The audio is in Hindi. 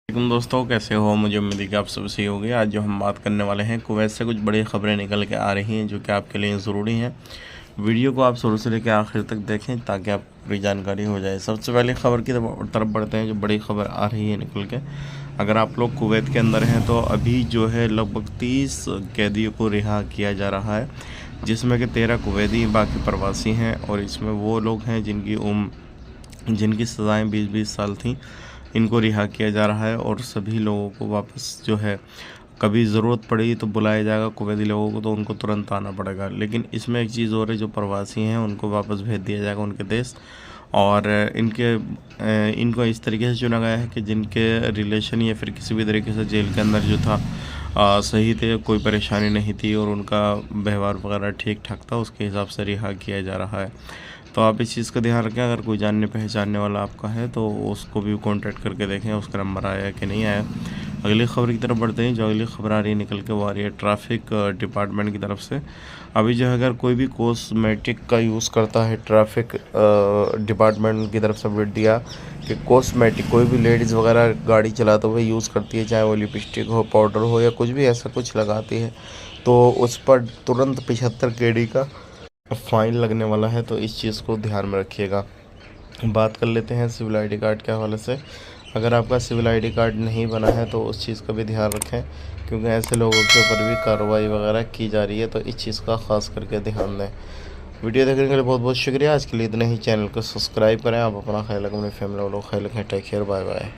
वालेकुम दोस्तों, कैसे हो? मुझे उम्मीद है कि आप सब सही होंगे। आज जो हम बात करने वाले हैं, कुवैत से कुछ बड़ी खबरें निकल के आ रही हैं जो कि आपके लिए ज़रूरी हैं। वीडियो को आप शुरू से लेकर आखिर तक देखें ताकि आपको पूरी जानकारी हो जाए। सबसे पहले खबर की तरफ बढ़ते हैं, जो बड़ी खबर आ रही है निकल के। अगर आप लोग कुवैत के अंदर हैं तो अभी जो है लगभग 30 कैदियों को रिहा किया जा रहा है, जिसमें कि 13 कुवैती बाकी प्रवासी हैं। और इसमें वो लोग हैं जिनकी सज़ाएँ 20-20 साल थीं, इनको रिहा किया जा रहा है। और सभी लोगों को वापस जो है, कभी ज़रूरत पड़ी तो बुलाया जाएगा कुवैती लोगों को, तो उनको तुरंत आना पड़ेगा। लेकिन इसमें एक चीज़ और है, जो प्रवासी हैं उनको वापस भेज दिया जाएगा उनके देश। और इनको इस तरीके से चुना गया है कि जिनके रिलेशन या फिर किसी भी तरीके से जेल के अंदर जो था सही थे, कोई परेशानी नहीं थी और उनका व्यवहार वगैरह ठीक ठाक था, उसके हिसाब से रिहा किया जा रहा है। तो आप इस चीज़ का ध्यान रखें। अगर कोई जानने पहचानने वाला आपका है तो उसको भी कांटेक्ट करके देखें उसका नंबर आया है कि नहीं आया। अगली खबर की तरफ बढ़ते हैं। जो अगली खबर आ रही है निकल के, वो आ रही है ट्रैफिक डिपार्टमेंट की तरफ से। अभी जो है, अगर कोई भी कॉस्मेटिक का यूज़ करता है, ट्रैफिक डिपार्टमेंट की तरफ से अपडेट दिया कि कॉस्मेटिक कोई भी लेडीज़ वगैरह गाड़ी चलाते हुए यूज़ करती है, चाहे वो लिपस्टिक हो, पाउडर हो या कुछ भी ऐसा कुछ लगाती है, तो उस पर तुरंत 75 KD का फ़ाइन लगने वाला है। तो इस चीज़ को ध्यान में रखिएगा। बात कर लेते हैं सिविल आईडी कार्ड के हवाले से। अगर आपका सिविल आईडी कार्ड नहीं बना है तो उस चीज़ का भी ध्यान रखें, क्योंकि ऐसे लोगों के ऊपर भी कार्रवाई वगैरह की जा रही है, तो इस चीज़ का ख़ास करके ध्यान दें। वीडियो देखने के लिए बहुत बहुत शुक्रिया। आज के लिए इतना ही। चैनल को सब्सक्राइब करें। आप अपना ख्याल रखें, अपनी फैमिली वालों को ख्याल रखें। Take care, bye bye.